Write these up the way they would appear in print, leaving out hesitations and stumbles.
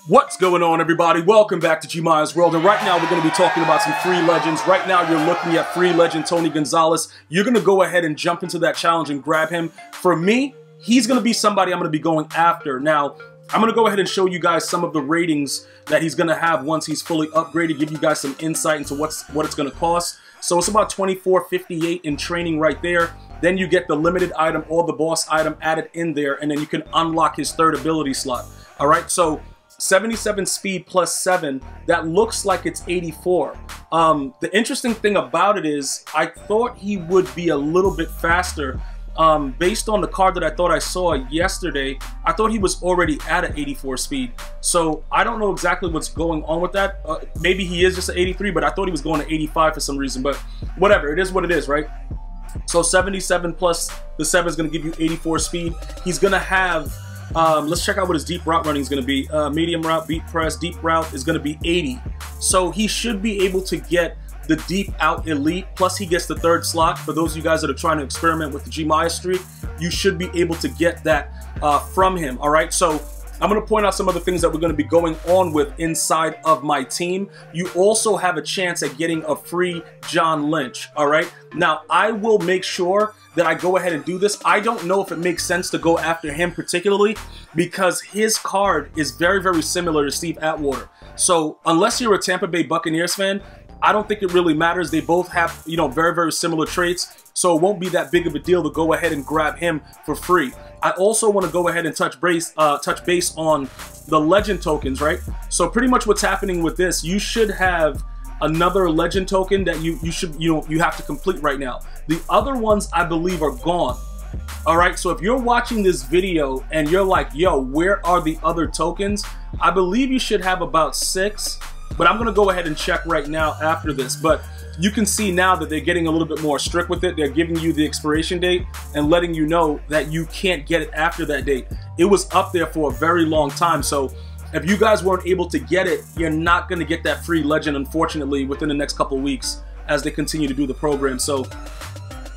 What's going on, everybody? Welcome back to GmiasWorld, and right now we're going to be talking about some free legends. Right now you're looking at free legend Tony Gonzalez. You're going to go ahead and jump into that challenge and grab him. For me, he's going to be somebody I'm going to be going after. Now, I'm going to go ahead and show you guys some of the ratings that he's going to have once he's fully upgraded, give you guys some insight into what it's going to cost. So it's about $24.58 in training right there. Then you get the limited item or the boss item added in there, and then you can unlock his third ability slot. All right, so 77 speed plus 7, that looks like it's 84. The interesting thing about it is I thought he would be a little bit faster. Based on the card that I thought I saw yesterday, I thought he was already at an 84 speed. So I don't know exactly what's going on with that. Maybe he is just an 83, but I thought he was going to 85 for some reason. But whatever, it is what it is, right? So 77 plus the 7 is going to give you 84 speed. He's going to have, let's check out what his deep route running is going to be. Medium route, beat press, deep route is going to be 80. So he should be able to get the deep out elite, plus he gets the third slot. For those of you guys that are trying to experiment with the Gmia streak, you should be able to get that from him. All right, so I'm going to point out some of the things that we're going to be going on with inside of my team. You also have a chance at getting a free John Lynch. All right, now I will make sure that I go ahead and do this. I don't know if it makes sense to go after him particularly because his card is very, very similar to Steve Atwater. So unless you're a Tampa Bay Buccaneers fan, I don't think it really matters. They both have, you know, very, very similar traits, so it won't be that big of a deal to go ahead and grab him for free. I also want to go ahead and touch base on the legend tokens, right? So pretty much what's happening with this, you should have another legend token that you have to complete right now. The other ones I believe are gone. All right, so if you're watching this video and you're like, yo, where are the other tokens? I believe you should have about 6. But I'm going to go ahead and check right now after this. But you can see now that they're getting a little bit more strict with it. They're giving you the expiration date and letting you know that you can't get it after that date. It was up there for a very long time. So if you guys weren't able to get it, you're not going to get that free legend, unfortunately, within the next couple of weeks as they continue to do the program. So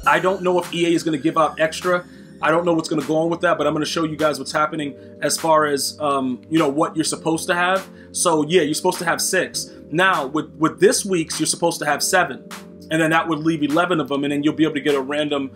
I don't know if EA is going to give out extra. I don't know what's going to go on with that, but I'm going to show you guys what's happening as far as, you know, what you're supposed to have. So, yeah, you're supposed to have 6. Now, with this week's, you're supposed to have 7. And then that would leave 11 of them, and then you'll be able to get a random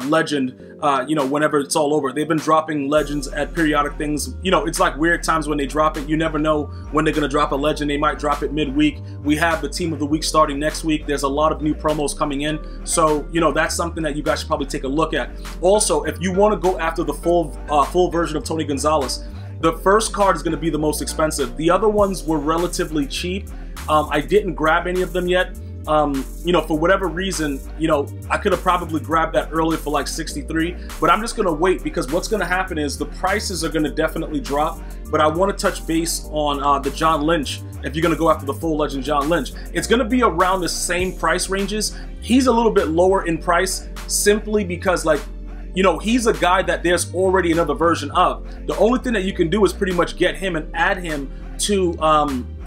legend, you know, whenever it's all over. They've been dropping legends at periodic things. You know, it's like weird times when they drop it. You never know when they're going to drop a legend. They might drop it midweek. We have the Team of the Week starting next week. There's a lot of new promos coming in. So, you know, that's something that you guys should probably take a look at. Also, if you want to go after the full version of Tony Gonzalez, the first card is going to be the most expensive. The other ones were relatively cheap. I didn't grab any of them yet. You know, for whatever reason, you know, I could have probably grabbed that earlier for like 63, but I'm just going to wait because what's going to happen is the prices are going to definitely drop. But I want to touch base on the John Lynch. If you're going to go after the full legend John Lynch, it's going to be around the same price ranges. He's a little bit lower in price simply because, like, you know, he's a guy that there's already another version of. The only thing that you can do is pretty much get him and add him to,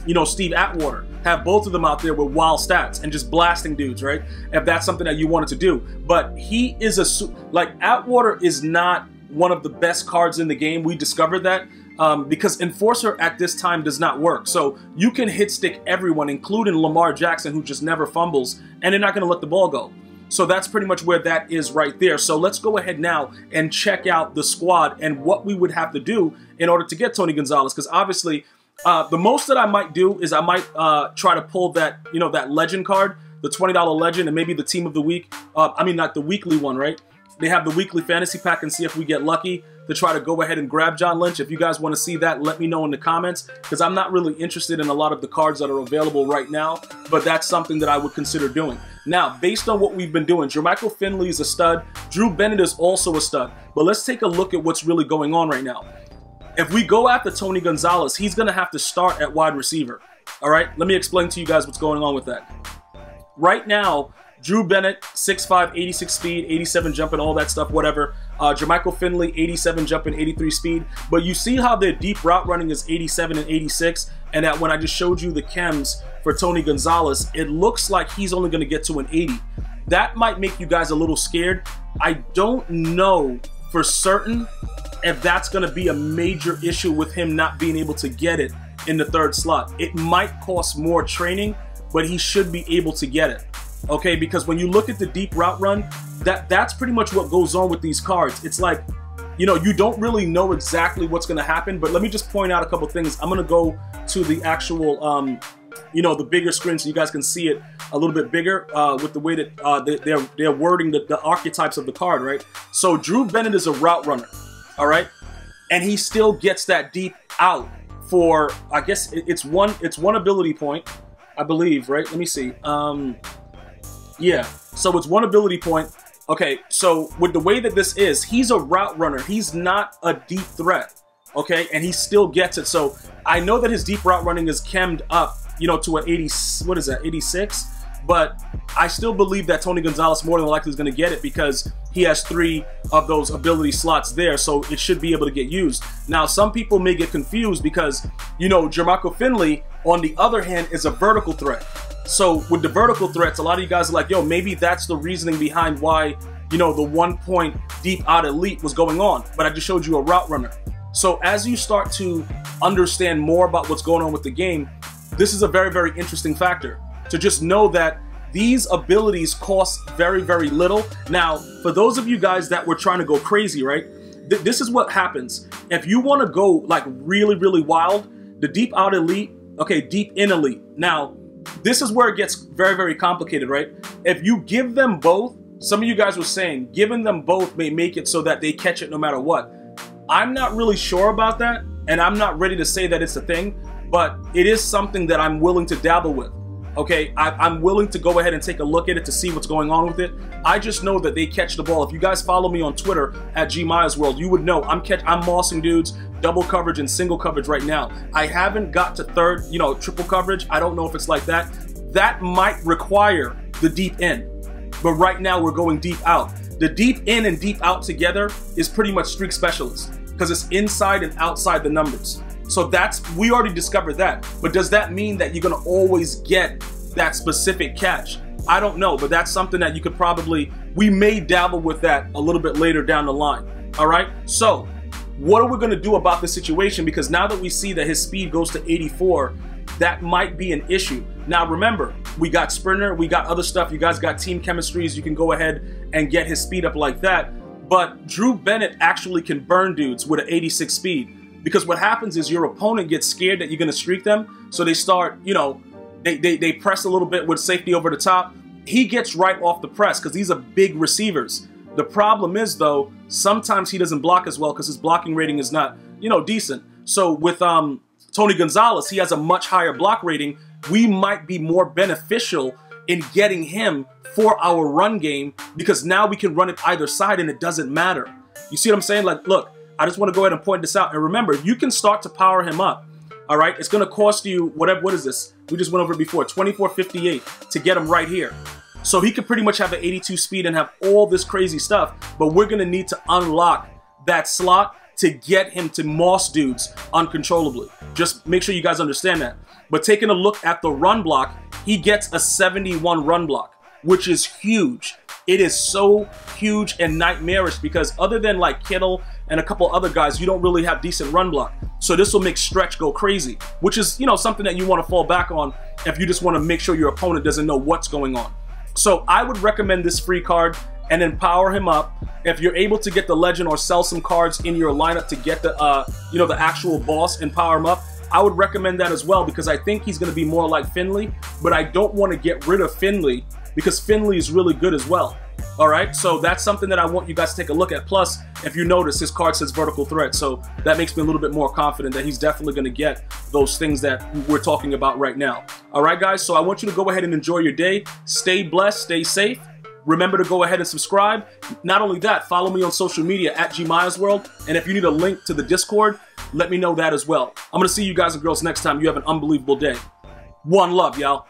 you know, Steve Atwater. Have both of them out there with wild stats and just blasting dudes, right? If that's something that you wanted to do. But he is like, Atwater is not one of the best cards in the game. We discovered that because Enforcer at this time does not work. So you can hit stick everyone, including Lamar Jackson, who just never fumbles, and they're not going to let the ball go. So that's pretty much where that is right there. So let's go ahead now and check out the squad and what we would have to do in order to get Tony Gonzalez, because obviously the most that I might do is I might try to pull that, you know, that legend card, the $20 legend, and maybe the Team of the Week. I mean, not the weekly one, right? They have the weekly fantasy pack, and see if we get lucky to try to go ahead and grab John Lynch. If you guys want to see that, let me know in the comments, because I'm not really interested in a lot of the cards that are available right now, but that's something that I would consider doing. Now, based on what we've been doing, Jermichael Finley is a stud. Drew Bennett is also a stud. But let's take a look at what's really going on right now. If we go after Tony Gonzalez, he's going to have to start at wide receiver. All right, let me explain to you guys what's going on with that. Right now, Drew Bennett, 6'5", 86 speed, 87 jumping, all that stuff, whatever. Jermichael Finley, 87 jumping, 83 speed. But you see how their deep route running is 87 and 86, and that when I just showed you the chems for Tony Gonzalez, it looks like he's only going to get to an 80. That might make you guys a little scared. I don't know for certain if that's going to be a major issue with him not being able to get it in the third slot. It might cost more training, but he should be able to get it. Okay, because when you look at the deep route run, that's pretty much what goes on with these cards. It's like, you know, you don't really know exactly what's going to happen, but let me just point out a couple things. I'm going to go to the actual, you know, the bigger screen so you guys can see it a little bit bigger with the way that they're wording the archetypes of the card, right? So Drew Bennett is a route runner, all right? And he still gets that deep out for, I guess it's one ability point, I believe, right? Let me see. Yeah, so it's one ability point. Okay, so with the way that this is, he's a route runner. He's not a deep threat, okay? And he still gets it. So I know that his deep route running is chemmed up, you know, to an 80, what is that, 86? But I still believe that Tony Gonzalez more than likely is going to get it because he has 3 of those ability slots there, so it should be able to get used. Now, some people may get confused because, you know, Jermichael Finley, on the other hand, is a vertical threat. So with the vertical threats, a lot of you guys are like, yo, maybe that's the reasoning behind why, you know, the 1 point deep out elite was going on. But I just showed you a route runner. So as you start to understand more about what's going on with the game, this is a very, very interesting factor. To just know that these abilities cost very, very little. Now, for those of you guys that were trying to go crazy, right? This is what happens. If you want to go like really, really wild, the deep out elite, okay, deep in elite. Now, this is where it gets very, very complicated, right? If you give them both, some of you guys were saying, giving them both may make it so that they catch it no matter what. I'm not really sure about that, and I'm not ready to say that it's a thing, but it is something that I'm willing to dabble with. Okay, I'm willing to go ahead and take a look at it to see what's going on with it. I just know that they catch the ball. If you guys follow me on Twitter at GmiasWorld, you would know I'm mossing dudes, double coverage and single coverage right now. I haven't got to third, you know, triple coverage. I don't know if it's like that. That might require the deep in, but right now we're going deep out. The deep in and deep out together is pretty much streak specialist because it's inside and outside the numbers. So we already discovered that. But does that mean that you're going to always get that specific catch? I don't know, but that's something that you could we may dabble with that a little bit later down the line. All right. So what are we going to do about this situation? Because now that we see that his speed goes to 84, that might be an issue. Now, remember, we got sprinter, we got other stuff. You guys got team chemistries. You can go ahead and get his speed up like that. But Drew Bennett actually can burn dudes with an 86 speed. Because what happens is your opponent gets scared that you're going to streak them. So they start, you know, they press a little bit with safety over the top. He gets right off the press because these are big receivers. The problem is, though, sometimes he doesn't block as well because his blocking rating is not, you know, decent. So with Tony Gonzalez, he has a much higher block rating. We might be more beneficial in getting him for our run game because now we can run it either side and it doesn't matter. You see what I'm saying? Like, look. I just want to go ahead and point this out. And remember, you can start to power him up. All right. It's going to cost you whatever. What is this? We just went over it before. $24.58 to get him right here. So he could pretty much have an 82 speed and have all this crazy stuff. But we're going to need to unlock that slot to get him to moss dudes uncontrollably. Just make sure you guys understand that. But taking a look at the run block, he gets a 71 run block, which is huge. It is so huge and nightmarish because other than like Kittle and a couple other guys, you don't really have decent run block. So this will make Stretch go crazy, which is, you know, something that you want to fall back on if you just want to make sure your opponent doesn't know what's going on. So I would recommend this free card and then power him up. If you're able to get the legend or sell some cards in your lineup to get the, you know, the actual boss and power him up, I would recommend that as well because I think he's going to be more like Finley, but I don't want to get rid of Finley because Finley is really good as well. All right, so that's something that I want you guys to take a look at. Plus, if you notice, his card says vertical threat, so that makes me a little bit more confident that he's definitely going to get those things that we're talking about right now. All right, guys, so I want you to go ahead and enjoy your day. Stay blessed, stay safe. Remember to go ahead and subscribe. Not only that, follow me on social media at GmiasWorld, and if you need a link to the Discord, let me know that as well. I'm going to see you guys and girls next time. You have an unbelievable day. One love, y'all.